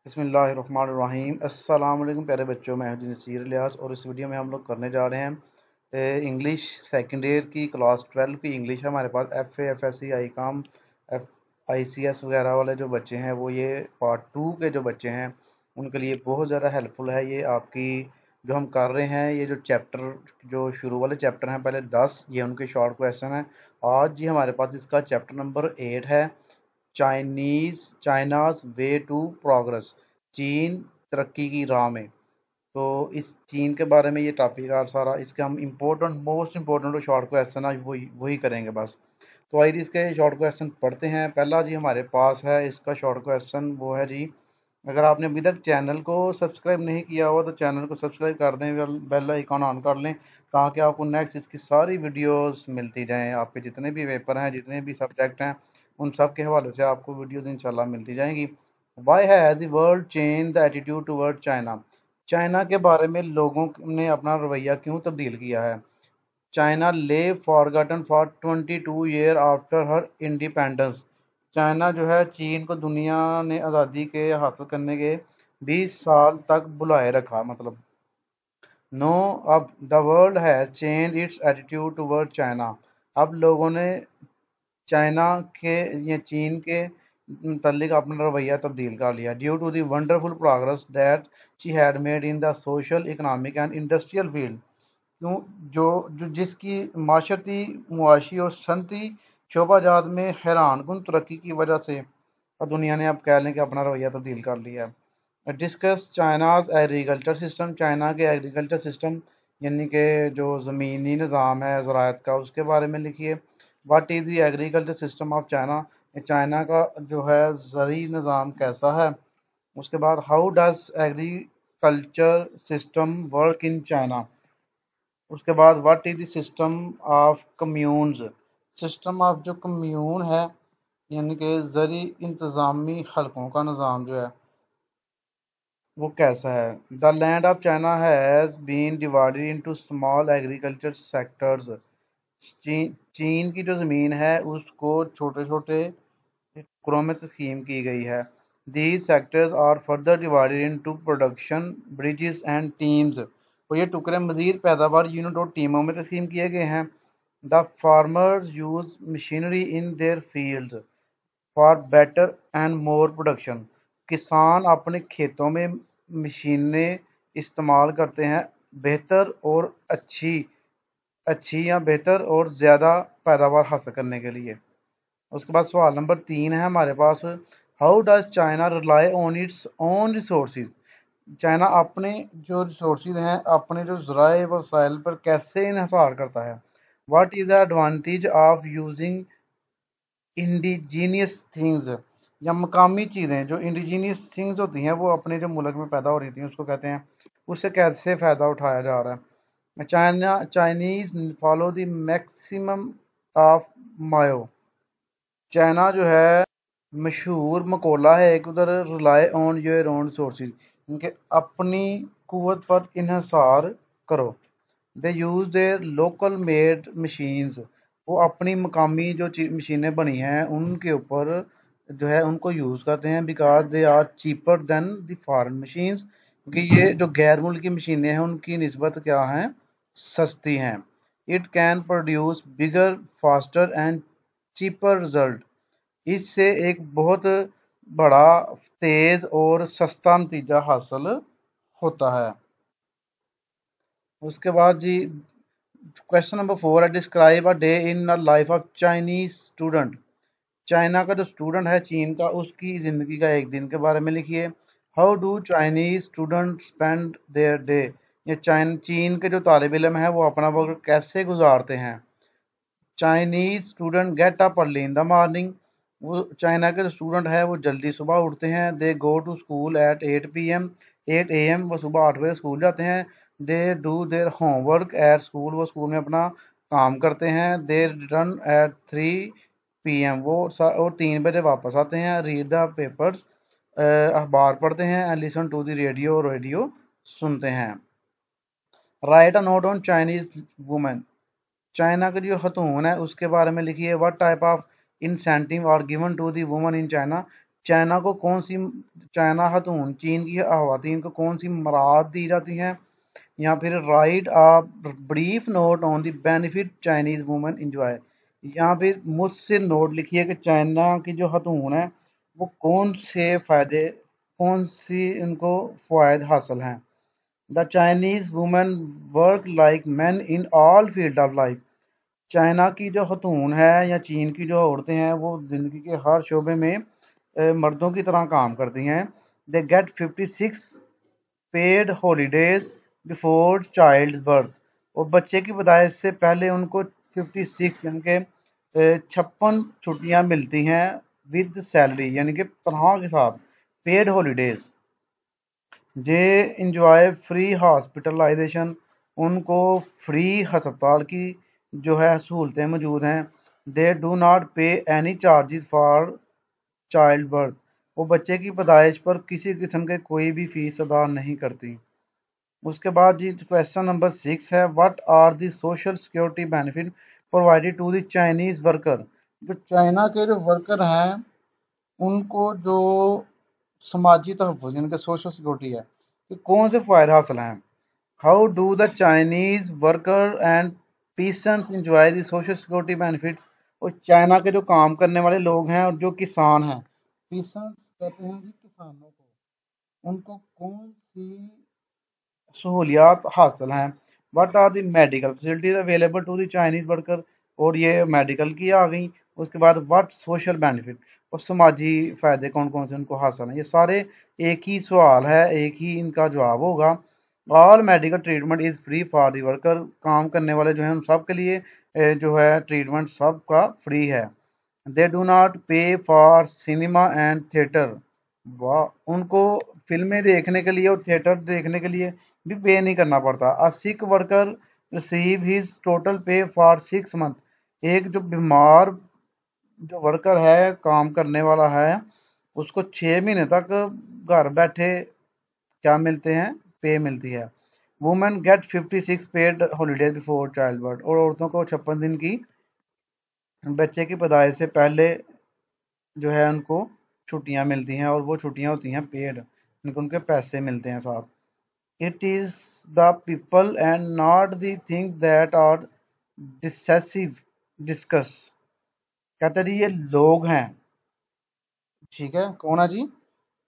بسم اللہ الرحمن الرحیم۔ السلام علیکم پیارے بچوں، میں ہوں نصیر الیاس اور اس ویڈیو میں ہم لوگ کرنے جا رہے ہیں انگلش سیکنڈ ایئر کی کلاس 12 کی انگلش ہے ہمارے پاس۔ F A, F S C, I com, F I C S وغیرہ والے جو بچے ہیں وہ یہ پارٹ 2 کے جو بچے ہیں ان کے لیے بہت زیادہ ہیلپ فل ہے یہ آپ کی جو ہم کر رہے ہیں۔ یہ جو چیپٹر جو شروع والے چیپٹر ہیں پہلے 10 یہ ان کے شارٹ کویسچن ہیں۔ آج جی ہمارے پاس اس کا چیپٹر نمبر 8 ہے، چائناز وے ٹو پروگرس، چین ترقی کی راہ میں۔ تو اس چین کے بارے میں یہ ٹاپک ہے سارا، اس کے ہم موسٹ امپورٹنٹ شارٹ کویسچن آج وہی کریں گے بس۔ تو آئیے اس کے شارٹ کویسچن پڑھتے ہیں۔ پہلا جی ہمارے پاس ہے اس کا شارٹ کویسچن، وہ ہے جی اگر آپ نے ابھی تک چینل کو سبسکرائب نہیں کیا ہوا تو چینل کو سبسکرائب کر دیں، بیل آئیکن آن کر لیں تاکہ آپ کو نیکسٹ اس کی ساری ویڈیوز ملتی جائیں۔ آپ کے جتنے بھی پیپر ہیں، جتنے بھی سبجیکٹ ہیں، ان سب کے حوالے سے آپ کو ویڈیوز انشاءاللہ ملتی جائیں گی۔ Why has the world change the attitude toward China, China کے بارے میں لوگوں نے اپنا رویہ کیوں تبدیل کیا ہے؟ China lay forgotten for 22 year after her independence, China جو ہے چین کو دنیا نے آزادی کے حاصل کرنے کے 20 سال تک بلائے رکھا۔ مطلب نو، اب the world has change its attitude toward China, اب لوگوں نے چائنا کے یا چین کے متعلق اپنا رویہ تبدیل کر لیا۔ Due to the wonderful progress that she had made in the social, economic and industrial field, کیوں جو جس کی معاشرتی، معاشی اور صنعتی شعبہ جات میں حیران کن ترقی کی وجہ سے دنیا نے اب کہہ لیں کہ اپنا رویہ تبدیل کر لیا ہے۔ Discuss China's agriculture system, China کے ایگریکلچر سسٹم یعنی کہ جو زمینی نظام ہے زراعت کا، اس کے بارے میں لکھیے۔ What is the agriculture system of China, China کا جو ہے زرعی نظام کیسا ہے۔ اس کے بعد how does agriculture system work in China. اس کے بعد what is the system of communes, system of جو کمیون ہے یعنی کہ زرعی انتظامی حلقوں کا نظام جو ہے وہ کیسا ہے۔ The land of China has been divided into small agriculture sectors, چین کی جو زمین ہے اس کو چھوٹے چھوٹے ٹکڑوں میں تقسیم کی گئی ہے۔ These sectors are further divided into production brigades and teams, اور یہ ٹکڑے مزید پیداوار یونٹ اور ٹیموں میں تقسیم کیے گئے ہیں۔ The farmers use machinery in their fields for better and more production, کسان اپنے کھیتوں میں مشینیں استعمال کرتے ہیں بہتر اور اچھی یا بہتر اور زیادہ پیداوار حاصل کرنے کے لیے۔ اس کے بعد سوال نمبر 3 ہے ہمارے پاس، how does China rely on its own resources, China اپنے جو ریسورسز ہیں، اپنے جو ذرائع وسائل پر کیسے انحصار کرتا ہے۔ What is the advantage of using indigenous things, یا مقامی چیزیں جو انڈیجینیس تھنگز ہوتی ہیں وہ اپنے جو ملک میں پیدا ہو رہی تھیں اس کو کہتے ہیں، اس سے کیسے فائدہ اٹھایا جا رہا ہے۔ Chinese follow the maximum of Mao, China جو ہے مشہور مقولہ ہے ایک ادھر، rely on your own resources, کیونکہ اپنی قوت پر انحصار کرو۔ They use their local made machines, وہ اپنی مقامی جو مشینیں بنی ہیں ان کے اوپر جو ہے ان کو یوز کرتے ہیں، because they are cheaper than the foreign machines, کیونکہ یہ جو غیر ملکی مشینیں ہیں ان کی نسبت کیا ہیں، سستی ہیں۔ It can produce bigger faster and cheaper result, اس سے ایک بہت بڑا، تیز اور سستا نتیجہ حاصل ہوتا ہے۔ اس کے بعد جی کویشچن نمبر 4 ہے، describe a day in life of Chinese student, China کا جو اسٹوڈنٹ ہے چین کا، اس کی زندگی کا ایک دن کے بارے میں لکھیے۔ How do Chinese student spend their day, یہ چین کے جو طالب علم ہیں وہ اپنا وقت کیسے گزارتے ہیں۔ Chinese student get up early in the morning, وہ چائنا کے جو اسٹوڈنٹ ہے وہ جلدی صبح اٹھتے ہیں۔ They go to school at 8 AM، وہ صبح 8 بجے اسکول جاتے ہیں۔ They do their homework at school, وہ اسکول میں اپنا کام کرتے ہیں۔ دے ریٹرن ایٹ 3 PM، وہ اور 3 بجے واپس آتے ہیں۔ ریڈ دا پیپرز، اخبار پڑھتے ہیں۔ And listen to the radio, radio سنتے ہیں۔ Write a note on Chinese woman, China کی جو خاتون ہے اس کے بارے میں لکھیے۔ What type of incentive are given to the woman in China, China को कौन सी चाइना खातून चीन की ख़वातीन को कौन सी मराद दी जाती हैं, या फिर right a brief note on the benefit Chinese women enjoy. यहाँ पे मुझसे नोट लिखिए कि चाइना की जो खातून है वो कौन सी उनको फ़वाद हासिल हैं। The Chinese women work like man in all field of life. China की जो खतून है या चीन की जो औरतें हैं वो ज़िंदगी के हर शोबे में मर्दों की तरह काम करती हैं। They get 56 paid holidays before child birth. और बच्चे की पैदाइश से पहले उनको 56 यानी कि 56 छुट्टियां मिलती हैं विद सैलरी यानी कि तनख्वाह के साथ। Paid holidays. They enjoy free hospitalization. उनको फ्री हस्पताल की जो है सहूलतें मौजूद हैं। They do not pay any charges for childbirth. वो बच्चे की पैदाइश पर किसी किस्म के कोई भी फीस अदा नहीं करती। उसके बाद जी क्वेश्चन नंबर 6 है, what are the social security benefit provided to the Chinese worker. जो चाइना के जो वर्कर हैं उनको जो समाजी तहफ़्फ़ुज़ यानी कि सोशल सिक्योरिटी है कि कौन से फ़ायदे हासिल हैं। How do the Chinese worker and peasants enjoy the social security benefit. और चाइना के जो काम करने वाले लोग हैं और जो किसान हैं, पीसन्स कहते हैं जी किसानों को, उनको कौन सी सहूलियात हासिल हैं। What are the medical facilities available to the Chinese worker. और ये मेडिकल की आ गई। उसके बाद व्हाट सोशल बेनिफिट और समाजी फ़ायदे कौन कौन से उनको हासिल हैं। ये सारे एक ही सवाल है, एक ही इनका जवाब होगा। All medical treatment is free for the worker. काम करने वाले जो हैं उन सब के लिए जो है ट्रीटमेंट सबका फ्री है। दे डू नॉट पे फॉर सिनेमा एंड थिएटर। वाह, उनको फिल्में देखने के लिए और थिएटर देखने के लिए भी पे नहीं करना पड़ता। अ सिक वर्कर रिसीव हिज टोटल पे फॉर 6 मंथ। एक जो बीमार जो वर्कर है काम करने वाला है उसको 6 महीने तक घर बैठे क्या मिलते हैं, पे मिलती है। Women get 56 paid holidays before child birth. और औरतों को 56 दिन की बच्चे की पैदाइश से पहले जो है उनको छुट्टियां मिलती हैं और वो छुट्टियां होती हैं पेड, उनको उनके पैसे मिलते हैं साथ। It is the people and not the thing that are decisive discuss. कहते हैं जी ये लोग हैं, ठीक है, कौन है जी,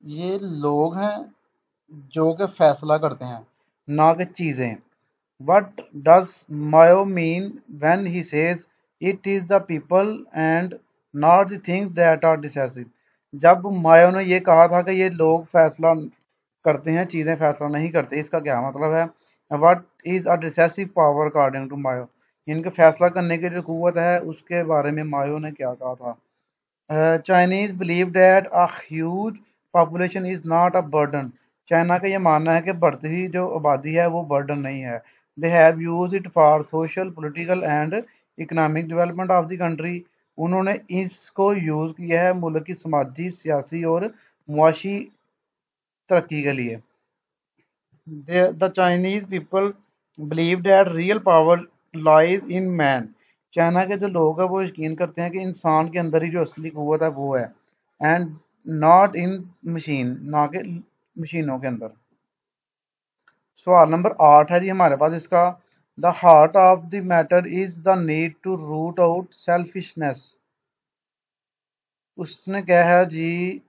ये लोग हैं जो कि फैसला करते हैं ना कि चीज़ें। What does Mayo mean when he says it is the people and not the things that are decisive. जब मायो ने ये कहा था कि ये लोग फैसला करते हैं चीज़ें फैसला नहीं करते, इसका क्या मतलब है। What is a decisive power according to Mao. इनके फैसला करने की जो कुव्वत है उसके बारे में मायो ने क्या कहा था। Chinese believe that a huge population is not a burden. China का ये मानना है कि बढ़ती हुई जो आबादी है वो बर्डन नहीं है। They have use it for social political and economic development of the country. उन्होंने इसको यूज़ किया है मुल्क की समाजी सियासी और मुआशी तरक्की के लिए। The Chinese people believe that real power lies in man. China के जो लोग हैं वो यकीन करते हैं कि इंसान के अंदर ही जो असली कुव्वत है वो है, एंड नॉट इन मशीन, ना कि मशीनों के अंदर। सवाल नंबर 8 है जी हमारे पास इसका, the heart of the matter is the need to root out selfishness. उसने क्या है जी,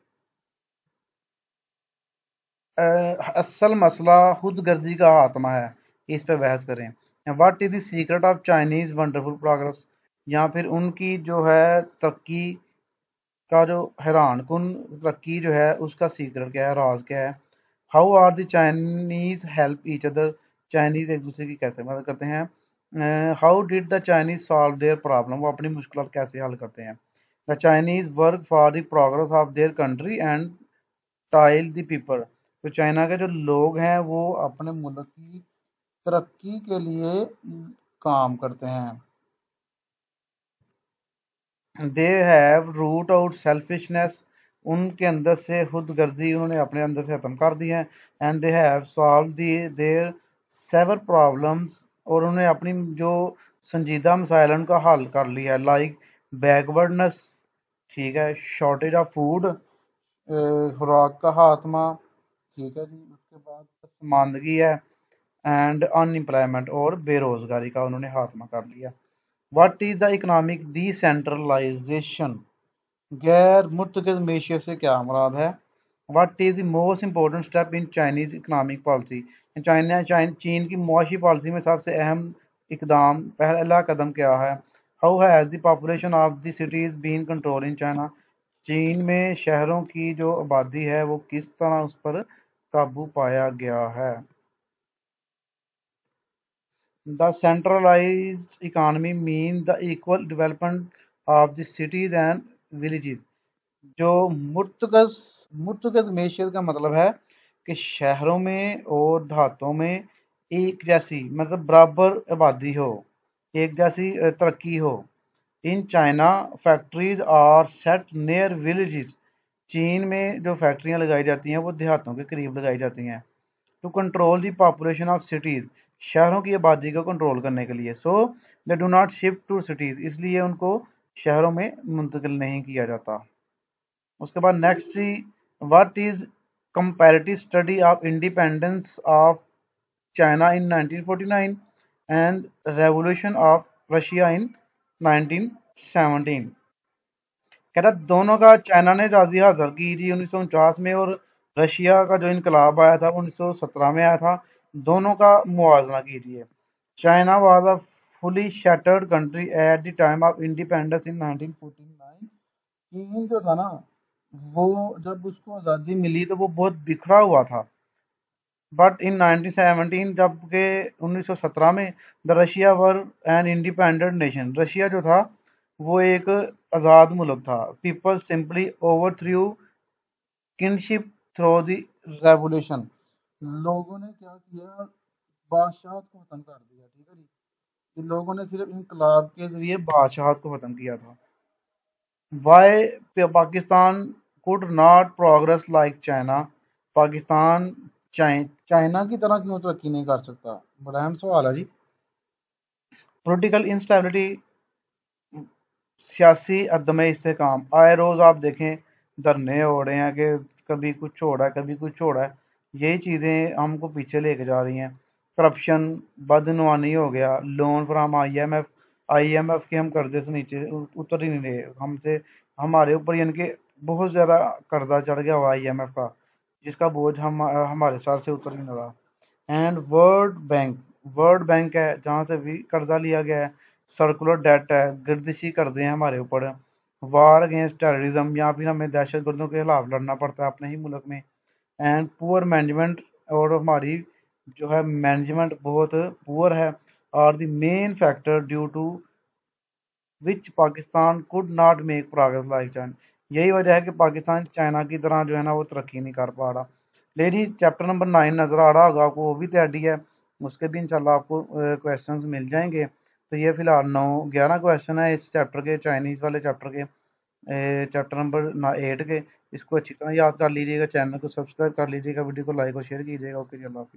असल मसला खुद गर्जी का आत्मा है, इस पे बहस करें। What is the secret of Chinese wonderful progress. या फिर उनकी जो है तरक्की का जो हैरान कुन तरक्की जो है उसका सीक्रेट क्या है, राज क्या है। How are the Chinese help each other. Chinese एक दूसरे की कैसे मदद करते हैं। How did the Chinese solve their problem. वो अपनी मुश्किल कैसे हल करते हैं। The Chinese work for the progress of their country and tile the people. तो चाइना के जो लोग हैं वो अपने मुल्क की तरक्की के लिए काम करते हैं। They have root out selfishness. उनके अंदर से खुद गर्जी उन्होंने अपने अंदर से ख़त्म कर दी है। And they have solve their severe problems. और उन्होंने अपनी जो संजीदा मसाइल हैं उनका हल कर लिया है। लाइक बैकवर्डनेस, ठीक है, शॉर्टेज ऑफ फूड, खुराक का खात्मा, ठीक है जी। उसके बाद पसमानदगी है, एंड अनएम्प्लॉयमेंट और बेरोजगारी का उन्होंने खात्मा कर लिया। What is the economic decentralization? गैर मुतकद मीशत से क्या मुराद है? What is the most important step in Chinese economic policy? चीन की मुआशी पॉलिसी में सबसे अहम इकदाम, पहला कदम क्या है? How has the population of the cities been control in China? चीन में शहरों की जो आबादी है वो किस तरह उस पर काबू पाया गया है? The centralised economy mean the equal development of the cities and villages. जो मुर्तकज़ मुर्तकज़ मैशियत का मतलब है कि शहरों में और देहातों में एक जैसी, मतलब बराबर आबादी हो, एक जैसी तरक्की हो। In China factories are set near villages. चीन में जो फैक्ट्रियां लगाई जाती हैं वो देहातों के करीब लगाई जाती हैं। To control the population of cities, शहरों की आबादी को कंट्रोल करने के लिए। So they do not shift to cities, इसलिए उनको शहरों में मुंतकिल नहीं किया जाता। उसके बाद next C, what is comparative study of independence of China in 1949 and revolution of Russia in 1917? कहता दोनों का चाइना ने आज़ादी हासिल की थी 1949 में, और रशिया का जो इनकलाब आया था 1917 में आया था। दोनों का मुवाजना कीजिए। China was a fully shattered country at the time of independence in 1949। चीन जो था ना, वो जब उसको आज़ादी मिली तो वो बहुत बिखरा हुआ था। बट इन 1917, जबकि 1917 में the Russia were an independent nation, Russia जो था वो एक आज़ाद मुल्क था। People simply over through kinship through the revolution. लोगों ने क्या किया, बादशाहत को खत्म कर दिया, ठीक है जी। इन लोगों ने सिर्फ इनकलाब के जरिए बादशाहत को खत्म किया था। Why Pakistan could not progress like China? Pakistan China की तरह क्यों तरक्की नहीं कर सकता? बड़ा अहम सवाल है जी। पॉलिटिकल इंस्टेबिलिटी, सियासी अदम इस्तेकाम, आए रोज आप देखें धरने हो रहे हैं कि कभी कुछ हो रहा है, कभी कुछ हो रहा है। यही चीज़ें हमको पीछे लेके जा रही हैं। करप्शन, बदनवानी हो गया, लोन फ्राम आईएमएफ के हम कर्जे से नीचे उतर ही नहीं रहे हमसे। हमारे ऊपर यानी कि बहुत ज़्यादा कर्जा चढ़ गया हुआ आईएमएफ का, जिसका बोझ हम हमारे सर से उतर ही नहीं रहा। एंड वर्ल्ड बैंक है जहाँ से भी कर्जा लिया गया है। सर्कुलर डेट है, गर्दिशी कर्जे हैं हमारे ऊपर। वार अगेंस्ट टेररिज्म, या फिर हमें दहशत गर्दों के खिलाफ लड़ना पड़ता है अपने ही मुल्क में। एंड पुअर मैनेजमेंट, और हमारी जो है मैनेजमेंट बहुत पुअर है। और the main factor due to which Pakistan could not make progress like China. यही वजह है कि पाकिस्तान चाइना की तरह जो है ना वो तरक्की नहीं कर पा रहा। लेकिन चैप्टर नंबर 9 नज़र आ रहा होगा आपको, वो भी तैयारी है, उसके भी इंशाल्लाह आपको क्वेश्चंस मिल जाएंगे। तो ये फिलहाल 9-11 क्वेश्चन है इस चैप्टर के, चाइनीज़ वाले चैप्टर के, चैप्टर नंबर 8 के। इसको अच्छी तरह याद कर लीजिएगा, चैनल को सब्सक्राइब कर लीजिएगा, वीडियो को लाइक और शेयर कीजिएगा। ओके जी, अल्लाह हाफिज़।